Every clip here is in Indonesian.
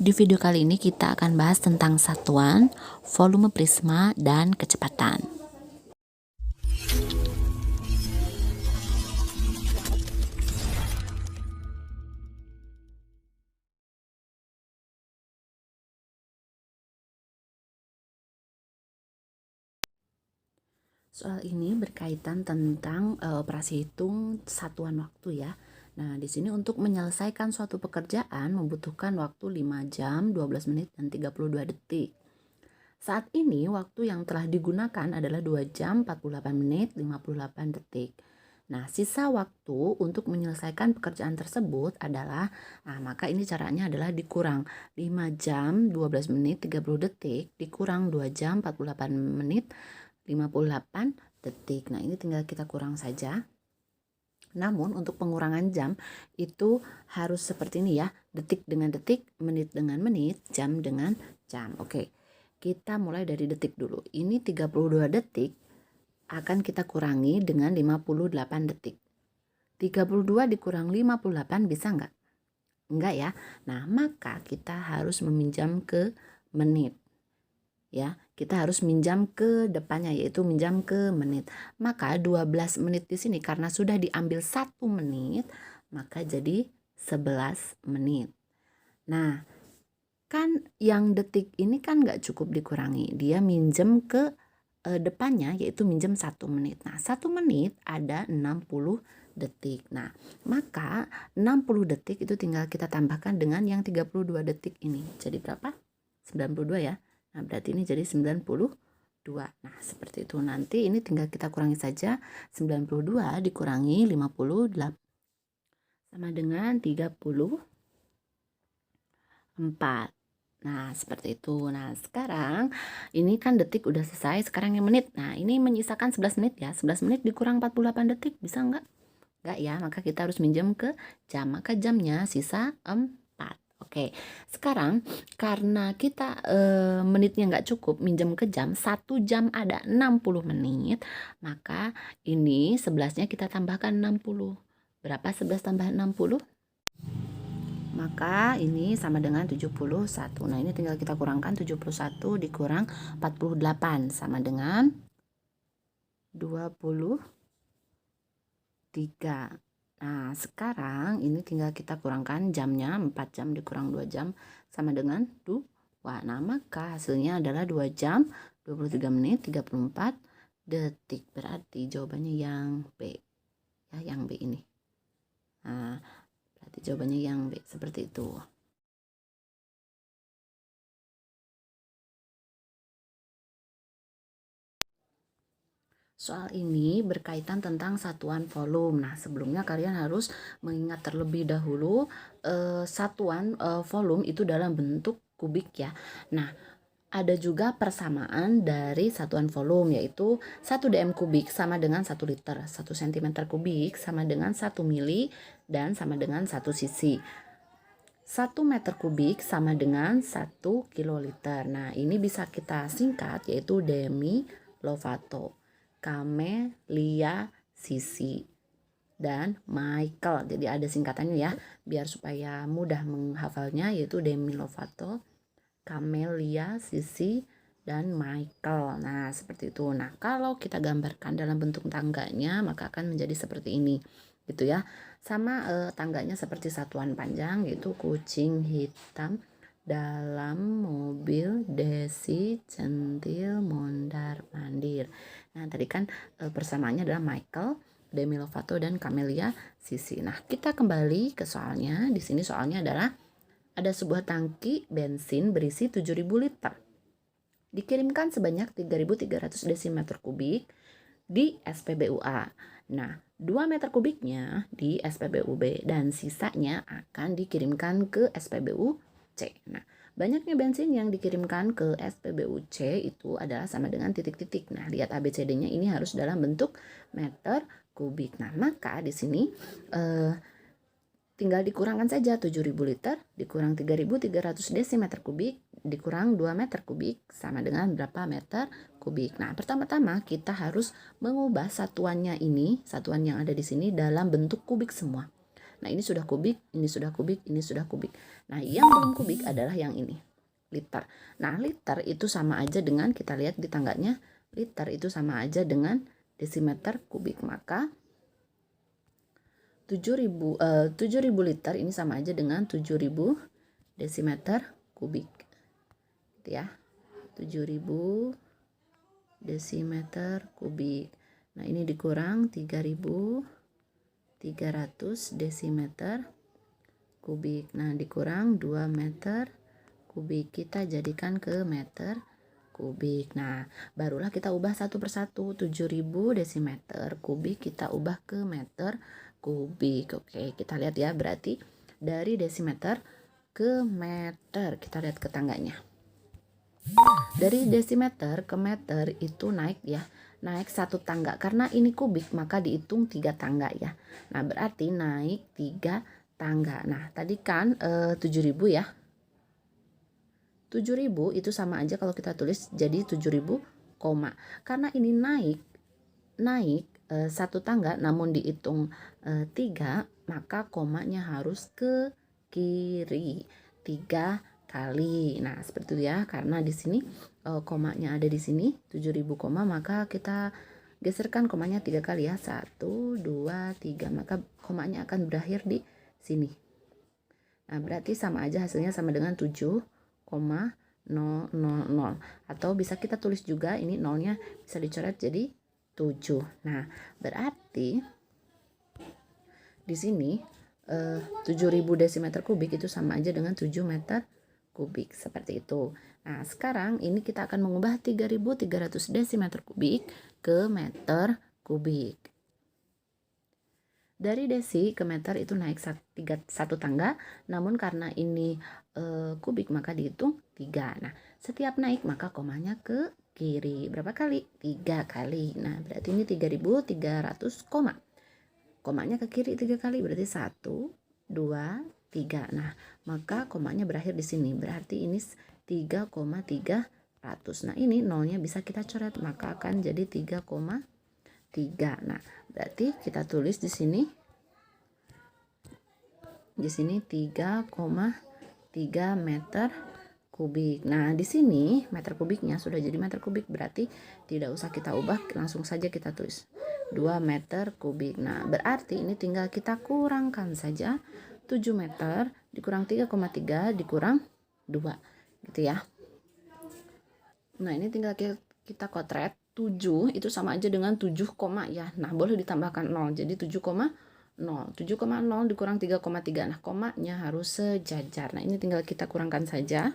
Di video kali ini kita akan bahas tentang satuan, volume prisma, dan kecepatan. Soal ini berkaitan tentang operasi hitung satuan waktu ya. Nah, di sini untuk menyelesaikan suatu pekerjaan membutuhkan waktu 5 jam, 12 menit, dan 32 detik. Saat ini waktu yang telah digunakan adalah 2 jam, 48 menit, 58 detik. Nah, sisa waktu untuk menyelesaikan pekerjaan tersebut adalah, maka ini caranya adalah dikurang 5 jam, 12 menit, 30 detik, dikurang 2 jam, 48 menit, 58 detik. Nah, ini tinggal kita kurang saja. Namun untuk pengurangan jam itu harus seperti ini ya, detik dengan detik, menit dengan menit, jam dengan jam. Oke, kita mulai dari detik dulu. Ini 32 detik akan kita kurangi dengan 58 detik. 32 dikurang 58 bisa enggak? Enggak ya. Nah, maka kita harus meminjam ke menit. Ya, kita harus minjam ke depannya, yaitu minjam ke menit. Maka 12 menit di sini karena sudah diambil 1 menit, maka jadi 11 menit. Nah, kan yang detik ini kan nggak cukup dikurangi. Dia minjem ke depannya, yaitu minjem 1 menit. Nah, 1 menit ada 60 detik. Nah, maka 60 detik itu tinggal kita tambahkan dengan yang 32 detik ini. Jadi berapa? 92 ya. Nah, berarti ini jadi 92. Nah, seperti itu. Nanti ini tinggal kita kurangi saja. 92 dikurangi 58 sama dengan 34. Nah, seperti itu. Nah, sekarang ini kan detik udah selesai. Sekarang yang menit. Nah, ini menyisakan 11 menit ya. 11 menit dikurang 48 detik. Bisa enggak? Enggak ya. Maka kita harus minjem ke jam. Maka jamnya sisa 4. Oke, sekarang karena kita menitnya nggak cukup minjem ke jam, 1 jam ada 60 menit, maka ini 11-nya kita tambahkan 60. Berapa 11 tambah 60? Maka ini sama dengan 71. Nah, ini tinggal kita kurangkan 71 dikurang 48 sama dengan 23. Nah, sekarang ini tinggal kita kurangkan jamnya, 4 jam dikurang 2 jam sama dengan 2. Nah, maka hasilnya adalah 2 jam, 23 menit, 34 detik. Berarti jawabannya yang B. Ya, yang B ini. Nah, berarti jawabannya yang B, seperti itu. Soal ini berkaitan tentang satuan volume. Nah, sebelumnya kalian harus mengingat terlebih dahulu satuan volume itu dalam bentuk kubik ya. Nah, ada juga persamaan dari satuan volume, yaitu 1 dm kubik sama dengan 1 liter, 1 cm kubik sama dengan 1 mili, dan sama dengan 1 cc. 1 meter kubik sama dengan 1 kiloliter. Nah, ini bisa kita singkat yaitu Demi Lovato, Camelia Sisi, dan Michael. Jadi ada singkatannya ya, biar supaya mudah menghafalnya, yaitu Demi Lovato, Camelia Sisi, dan Michael. Nah, seperti itu. Nah, kalau kita gambarkan dalam bentuk tangganya, maka akan menjadi seperti ini, gitu ya. Sama tangganya seperti satuan panjang, yaitu kucing hitam dalam mobil Desi centil mondar mandir. Nah, tadi kan persamaannya adalah Michael, Demi Lovato, dan Camelia Sisi. Nah, kita kembali ke soalnya. Di sini soalnya adalah ada sebuah tangki bensin berisi 7.000 liter. Dikirimkan sebanyak 3.300 desimeter kubik di SPBUA. Nah, 2 meter kubiknya di SPBUB dan sisanya akan dikirimkan ke SPBUC. Nah, banyaknya bensin yang dikirimkan ke SPBUC itu adalah sama dengan titik-titik. Nah, lihat ABCD-nya ini harus dalam bentuk meter kubik. Nah, maka di sini tinggal dikurangkan saja 7.000 liter dikurang 3.300 desimeter kubik dikurang 2 meter kubik sama dengan berapa meter kubik. Nah, pertama-tama kita harus mengubah satuannya ini, satuan yang ada di sini dalam bentuk kubik semua. Nah, ini sudah kubik, ini sudah kubik, ini sudah kubik. Nah, yang belum kubik adalah yang ini, liter. Nah, liter itu sama aja dengan, kita lihat di tangganya, liter itu sama aja dengan desimeter kubik. Maka 7.000 liter ini sama aja dengan 7.000 desimeter kubik. Gitu ya. 7.000 desimeter kubik. Nah, ini dikurang 3.300 desimeter kubik. Nah, dikurang 2 meter kubik. Kita jadikan ke meter kubik. Nah, barulah kita ubah satu persatu. 7.000 desimeter kubik kita ubah ke meter kubik. Oke, kita lihat ya. Berarti dari desimeter ke meter. Kita lihat ke tangganya. Dari desimeter ke meter itu naik ya, naik satu tangga. Karena ini kubik maka dihitung 3 tangga ya. Nah, berarti naik 3 tangga. Nah, tadi kan 7.000 ya. 7.000 itu sama aja kalau kita tulis jadi 7.000 koma. Karena ini naik satu tangga namun dihitung 3, maka komanya harus ke kiri 3 kali. Nah, seperti itu ya. Karena di sini komanya ada di sini 7.000 koma, maka kita geserkan komanya 3 kali ya. 1 2 3, maka komanya akan berakhir di sini. Nah, berarti sama aja, hasilnya sama dengan 7,000. Atau bisa kita tulis juga, ini nolnya bisa dicoret jadi 7. Nah, berarti di sini 7.000 desimeter kubik itu sama aja dengan 7 meter kubik, seperti itu. Nah, sekarang ini kita akan mengubah 3.300 desimeter kubik ke meter kubik. Dari desi ke meter itu naik satu tangga, namun karena ini kubik maka dihitung 3. Nah, setiap naik maka komanya ke kiri. Berapa kali? 3 kali. Nah, berarti ini 3.300 koma. Komanya ke kiri 3 kali, berarti 1 2 3. Nah, maka komanya berakhir di sini. Berarti ini 3,300. Nah, ini nolnya bisa kita coret, maka akan jadi 3,3. Nah, berarti kita tulis di sini. Di sini 3,3 meter kubik. Nah, di sini meter kubiknya sudah jadi meter kubik, berarti tidak usah kita ubah, langsung saja kita tulis 2 meter kubik. Nah, berarti ini tinggal kita kurangkan saja. 7 meter dikurang 3,3 dikurang 2 gitu ya. Nah, ini tinggal kita kotret. 7 itu sama aja dengan 7 koma ya. Nah, boleh ditambahkan 0 jadi 7,0. 7,0 dikurang 3,3. Nah, komanya harus sejajar. Nah, ini tinggal kita kurangkan saja.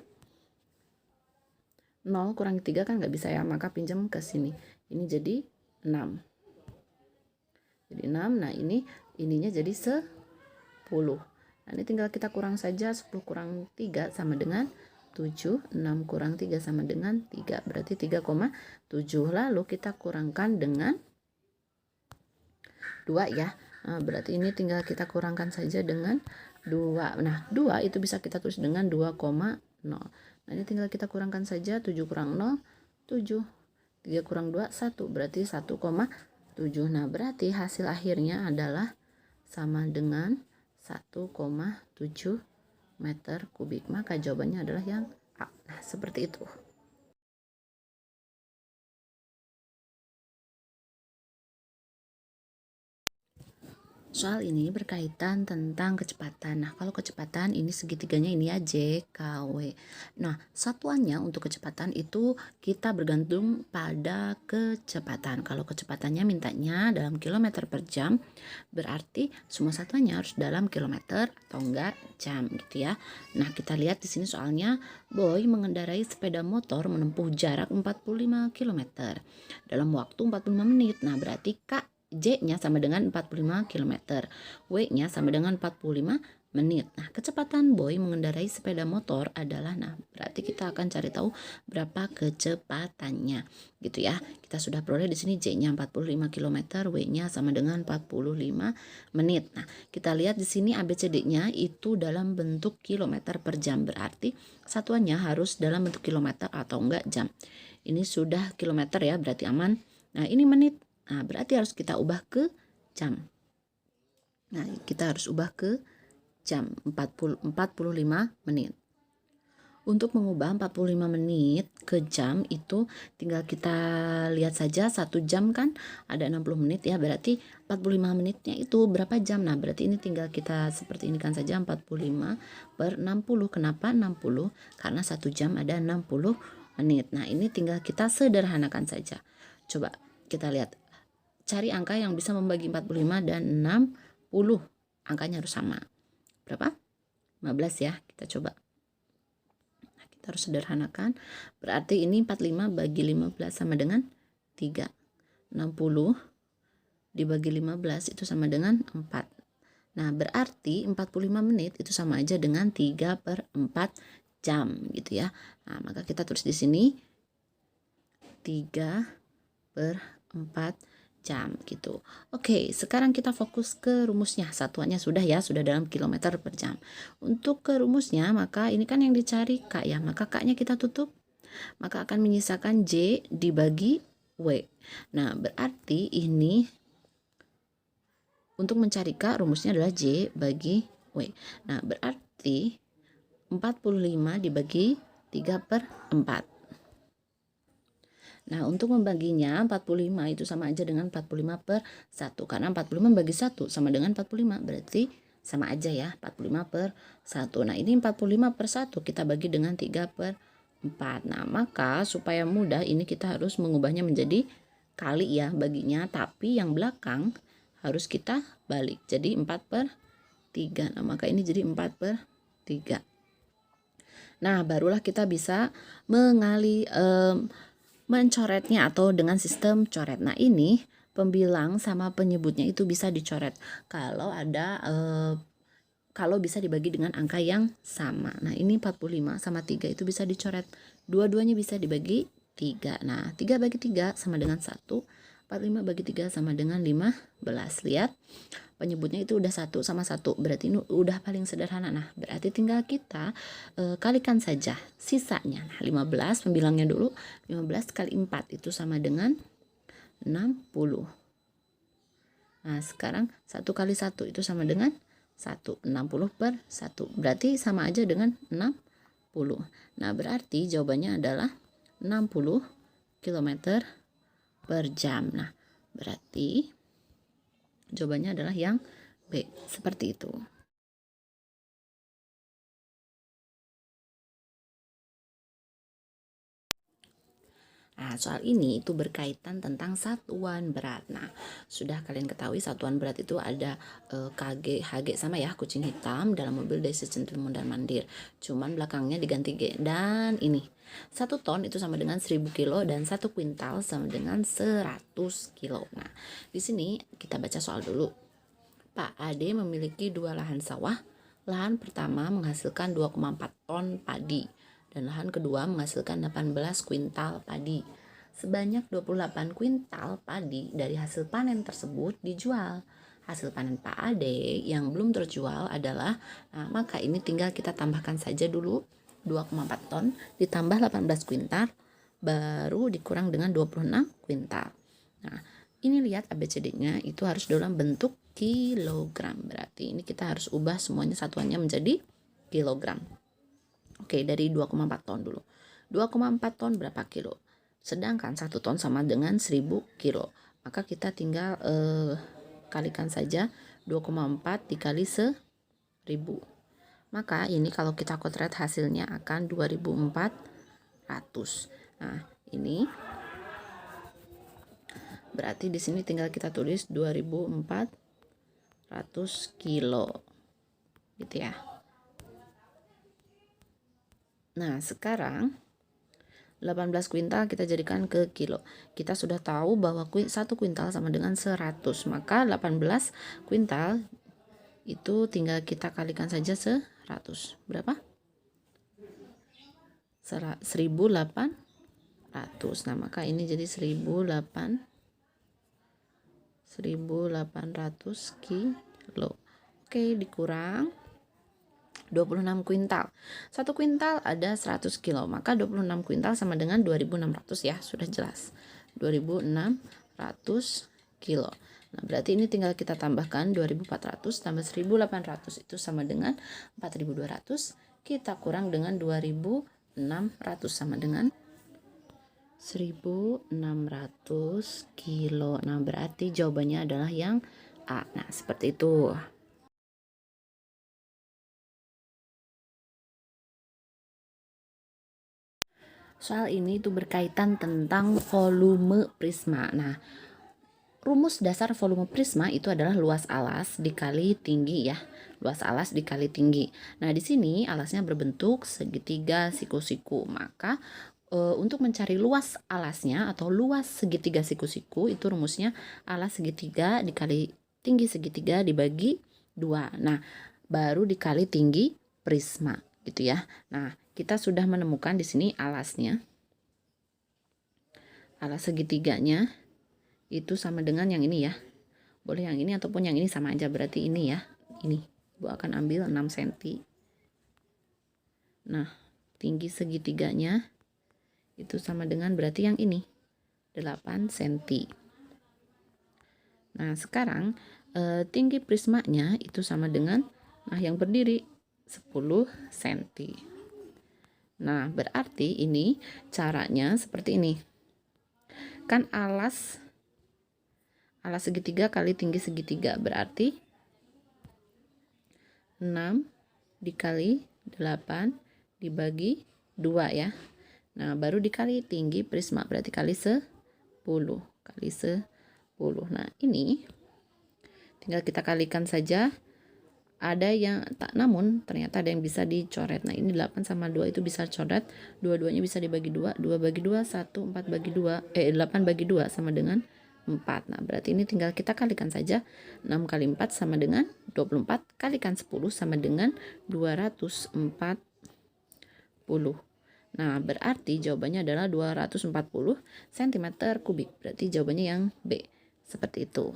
0 kurangi 3 kan nggak bisa ya, maka pinjam ke sini. Ini jadi 6. Jadi 6. Nah, ininya jadi 10. Nah, ini tinggal kita kurang saja. 10 kurang 3 sama dengan 7. 6 kurang 3 sama dengan 3. Berarti 3,7. Lalu kita kurangkan dengan 2 ya. Nah, berarti ini tinggal kita kurangkan saja dengan 2. Nah, 2 itu bisa kita tulis dengan 2,0. Nah, ini tinggal kita kurangkan saja. 7 kurang 0, 7. 3 kurang 2, 1. Berarti 1,7. Nah, berarti hasil akhirnya adalah sama dengan 1,7 meter kubik. Maka jawabannya adalah yang A. Nah, seperti itu. Soal ini berkaitan tentang kecepatan. Nah, kalau kecepatan ini segitiganya ini ya J, K, W. Nah, satuannya untuk kecepatan itu kita bergantung pada kecepatan. Kalau kecepatannya mintanya dalam kilometer per jam, berarti semua satuannya harus dalam kilometer atau enggak jam gitu ya. Nah, kita lihat di sini soalnya Boy mengendarai sepeda motor menempuh jarak 45 km dalam waktu 45 menit. Nah, berarti K J-nya sama dengan 45 km, W-nya sama dengan 45 menit. Nah, kecepatan Boy mengendarai sepeda motor adalah, nah berarti kita akan cari tahu berapa kecepatannya gitu ya. Kita sudah peroleh di sini J-nya 45 km, W-nya sama dengan 45 menit. Nah, kita lihat di sini ABCD-nya itu dalam bentuk kilometer per jam, berarti satuannya harus dalam bentuk kilometer atau enggak jam. Ini sudah kilometer ya, berarti aman. Nah, ini menit. Nah, berarti harus kita ubah ke jam. Nah, kita harus ubah ke jam 45 menit. Untuk mengubah 45 menit ke jam itu tinggal kita lihat saja 1 jam kan ada 60 menit ya, berarti 45 menitnya itu berapa jam. Nah, berarti ini tinggal kita seperti ini kan saja 45 per 60. Kenapa 60? Karena 1 jam ada 60 menit. Nah, ini tinggal kita sederhanakan saja. Coba kita lihat. Cari angka yang bisa membagi 45 dan 60. Angkanya harus sama. Berapa? 15 ya. Kita coba. Harus sederhanakan, berarti ini 45 bagi 15 sama dengan 3. 60 dibagi 15 itu sama dengan 4. Nah, berarti 45 menit itu sama aja dengan 3/4 jam gitu ya. Nah, maka kita tulis di sini 3/4 jam gitu. Oke, sekarang kita fokus ke rumusnya. Satuannya sudah ya, sudah dalam kilometer per jam. Untuk ke rumusnya, maka ini kan yang dicari K ya, maka K-nya kita tutup. Maka akan menyisakan J dibagi W. Nah, berarti ini untuk mencari K rumusnya adalah J bagi W. Nah, berarti 45 dibagi 3/4. Nah, untuk membaginya 45 itu sama aja dengan 45/1. Karena 45 bagi 1 sama dengan 45. Berarti sama aja ya, 45/1. Nah, ini 45/1 kita bagi dengan 3/4. Nah, maka supaya mudah ini kita harus mengubahnya menjadi kali ya baginya. Tapi yang belakang harus kita balik. Jadi 4/3. Nah, maka ini jadi 4/3. Nah, barulah kita bisa mencoretnya atau dengan sistem coret. Nah, ini pembilang sama penyebutnya itu bisa dicoret kalau ada kalau bisa dibagi dengan angka yang sama. Nah, ini 45 sama 3 itu bisa dicoret. Dua-duanya bisa dibagi 3. Nah, 3 bagi 3 sama dengan 1. 45 bagi 3 sama dengan 15. Lihat, penyebutnya itu udah 1 sama 1. Berarti ini udah paling sederhana. Nah, berarti tinggal kita kalikan saja sisanya. Nah, 15 pembilangnya dulu. 15 kali 4 itu sama dengan 60. Nah, sekarang 1 kali 1 itu sama dengan 1. 60/1. Berarti sama aja dengan 60. Nah, berarti jawabannya adalah 60 km per jam. Nah, berarti jawabannya adalah yang B. Seperti itu. Nah, soal ini itu berkaitan tentang satuan berat. Nah, sudah kalian ketahui satuan berat itu ada KG, HG sama ya, kucing hitam dalam mobil Daisy Centil Mondar Mandir. Cuman belakangnya diganti G. Dan ini 1 ton itu sama dengan 1000 kilo dan 1 kuintal sama dengan 100 kilo. Nah, di sini kita baca soal dulu. Pak Ade memiliki 2 lahan sawah. Lahan pertama menghasilkan 2,4 ton padi dan lahan kedua menghasilkan 18 kuintal padi. Sebanyak 28 kuintal padi dari hasil panen tersebut dijual. Hasil panen Pak Ade yang belum terjual adalah, nah, maka ini tinggal kita tambahkan saja dulu 2,4 ton ditambah 18 kuintal baru dikurang dengan 26 kuintal. Nah, ini lihat ABCD-nya itu harus dalam bentuk kilogram. Berarti ini kita harus ubah semuanya satuannya menjadi kilogram. Oke, dari 2,4 ton dulu. 2,4 ton berapa kilo? Sedangkan 1 ton sama dengan 1000 kilo. Maka kita tinggal kalikan saja 2,4 dikali 1000. Maka ini kalau kita kotret hasilnya akan 2400. Nah, ini berarti di sini tinggal kita tulis 2400 kilo. Gitu ya. Nah, sekarang 18 kuintal kita jadikan ke kilo. Kita sudah tahu bahwa 1 kuintal sama dengan 100. Maka 18 kuintal itu tinggal kita kalikan saja 100. Berapa? 1800. Nah, maka ini jadi 1800 kilo. Oke, dikurang 26 kuintal. 1 kuintal ada 100 kilo, maka 26 kuintal sama dengan 2600 ya, sudah jelas. 2600 kilo. Nah, berarti ini tinggal kita tambahkan 2400 tambah 1800 itu sama dengan 4200. Kita kurang dengan 2600 sama dengan 1600 kilo. Nah, berarti jawabannya adalah yang A. Nah, seperti itu. Soal ini itu berkaitan tentang volume prisma. Nah, rumus dasar volume prisma itu adalah luas alas dikali tinggi ya. Luas alas dikali tinggi. Nah, di sini alasnya berbentuk segitiga siku-siku. Maka untuk mencari luas alasnya atau luas segitiga siku-siku itu rumusnya alas segitiga dikali tinggi segitiga dibagi 2. Nah, baru dikali tinggi prisma gitu ya. Nah, kita sudah menemukan di sini alasnya. Alas segitiganya itu sama dengan yang ini ya. Boleh yang ini ataupun yang ini sama aja, berarti ini ya. Ini. Ibu akan ambil 6 cm. Nah, tinggi segitiganya itu sama dengan berarti yang ini 8 cm. Nah, sekarang tinggi prismanya itu sama dengan yang berdiri 10 cm. Nah, berarti ini caranya seperti ini. Kan alas segitiga kali tinggi segitiga berarti 6 dikali 8 dibagi 2 ya. Nah, baru dikali tinggi prisma berarti kali 10. Kali 10. Nah, ini tinggal kita kalikan saja. Ada yang namun ternyata ada yang bisa dicoret. Nah, ini 8 sama 2 itu bisa coret. Dua-duanya bisa dibagi 2. 2 bagi 2 1, 4 bagi 2 8 bagi 2 sama dengan 4. Nah, berarti ini tinggal kita kalikan saja. 6 kali 4 sama dengan 24. Kalikan 10 sama dengan 240. Nah, berarti jawabannya adalah 240 cm3. Berarti jawabannya yang B. Seperti itu.